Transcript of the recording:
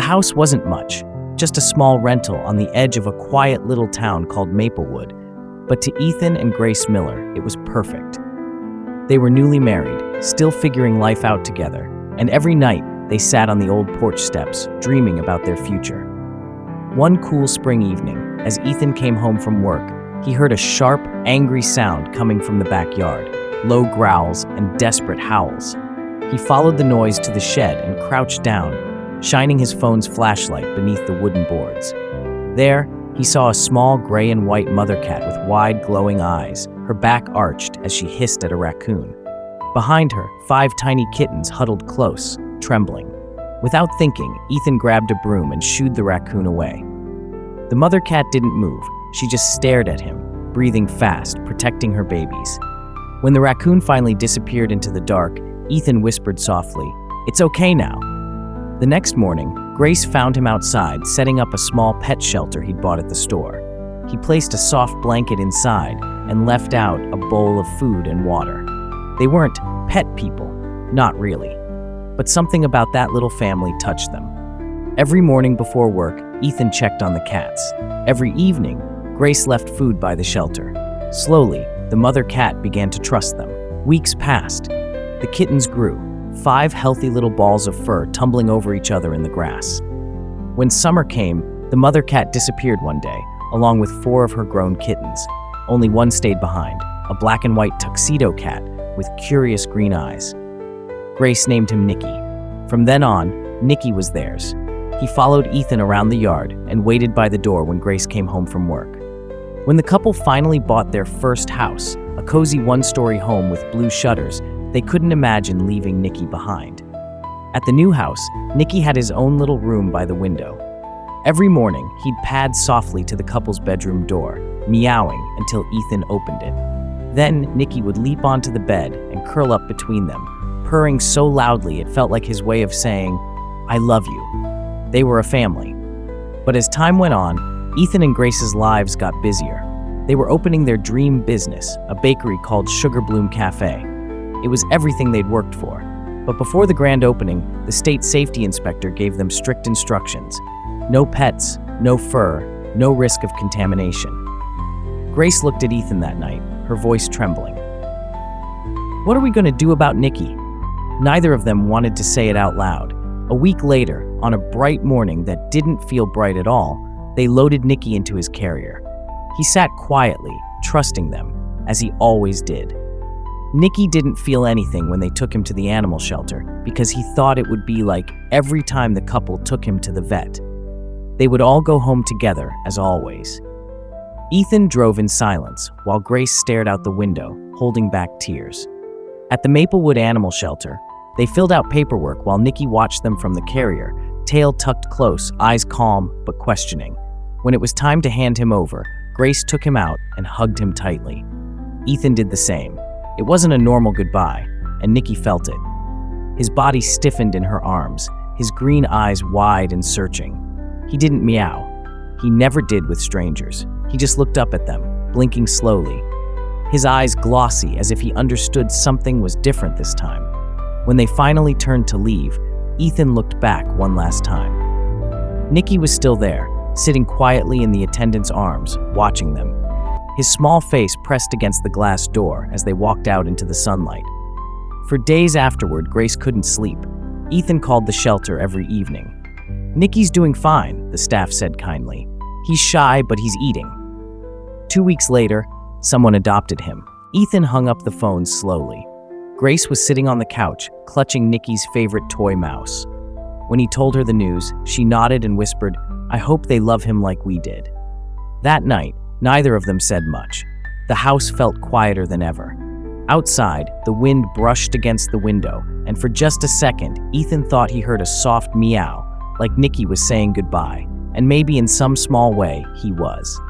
house wasn't much, just a small rental on the edge of a quiet little town called Maplewood, but to Ethan and Grace Miller, it was perfect. They were newly married, still figuring life out together, and every night they sat on the old porch steps, dreaming about their future. One cool spring evening, as Ethan came home from work, he heard a sharp, angry sound coming from the backyard, low growls and desperate howls. He followed the noise to the shed and crouched down, shining his phone's flashlight beneath the wooden boards. There, he saw a small gray and white mother cat with wide, glowing eyes, her back arched as she hissed at a raccoon. Behind her, 5 tiny kittens huddled close, trembling. Without thinking, Ethan grabbed a broom and shooed the raccoon away. The mother cat didn't move. She just stared at him, breathing fast, protecting her babies. When the raccoon finally disappeared into the dark, Ethan whispered softly, "It's okay now." The next morning, Grace found him outside, setting up a small pet shelter he'd bought at the store. He placed a soft blanket inside and left out a bowl of food and water. They weren't pet people, not really. But something about that little family touched them. Every morning before work, Ethan checked on the cats. Every evening, Grace left food by the shelter. Slowly, the mother cat began to trust them. Weeks passed. The kittens grew, 5 healthy little balls of fur tumbling over each other in the grass. When summer came, the mother cat disappeared one day, along with 4 of her grown kittens. Only one stayed behind, a black and white tuxedo cat with curious green eyes. Grace named him Nicky. From then on, Nicky was theirs. He followed Ethan around the yard and waited by the door when Grace came home from work. When the couple finally bought their first house, a cozy 1-story home with blue shutters, they couldn't imagine leaving Nicky behind. At the new house, Nicky had his own little room by the window. Every morning, he'd pad softly to the couple's bedroom door, meowing until Ethan opened it. Then, Nicky would leap onto the bed and curl up between them, purring so loudly it felt like his way of saying, "I love you." They were a family. But as time went on, Ethan and Grace's lives got busier. They were opening their dream business, a bakery called Sugar Bloom Cafe. It was everything they'd worked for. But before the grand opening, the state safety inspector gave them strict instructions. No pets, no fur, no risk of contamination. Grace looked at Ethan that night, her voice trembling. "What are we going to do about Nicky?" Neither of them wanted to say it out loud. A week later, on a bright morning that didn't feel bright at all, they loaded Nicky into his carrier. He sat quietly, trusting them, as he always did. Nicky didn't feel anything when they took him to the animal shelter because he thought it would be like every time the couple took him to the vet. They would all go home together, as always. Ethan drove in silence while Grace stared out the window, holding back tears. At the Maplewood Animal Shelter, they filled out paperwork while Nicky watched them from the carrier, tail tucked close, eyes calm but questioning. When it was time to hand him over, Grace took him out and hugged him tightly. Ethan did the same. It wasn't a normal goodbye, and Nicky felt it. His body stiffened in her arms, his green eyes wide and searching. He didn't meow. He never did with strangers. He just looked up at them, blinking slowly. His eyes glossy as if he understood something was different this time. When they finally turned to leave, Ethan looked back one last time. Nicky was still there, sitting quietly in the attendant's arms, watching them. His small face pressed against the glass door as they walked out into the sunlight. For days afterward, Grace couldn't sleep. Ethan called the shelter every evening. "Nicky's doing fine," the staff said kindly. "He's shy, but he's eating." 2 weeks later, someone adopted him. Ethan hung up the phone slowly. Grace was sitting on the couch, clutching Nicky's favorite toy mouse. When he told her the news, she nodded and whispered, "I hope they love him like we did." That night, neither of them said much. The house felt quieter than ever. Outside, the wind brushed against the window, and for just a second, Ethan thought he heard a soft meow, like Nicky was saying goodbye, and maybe in some small way, he was.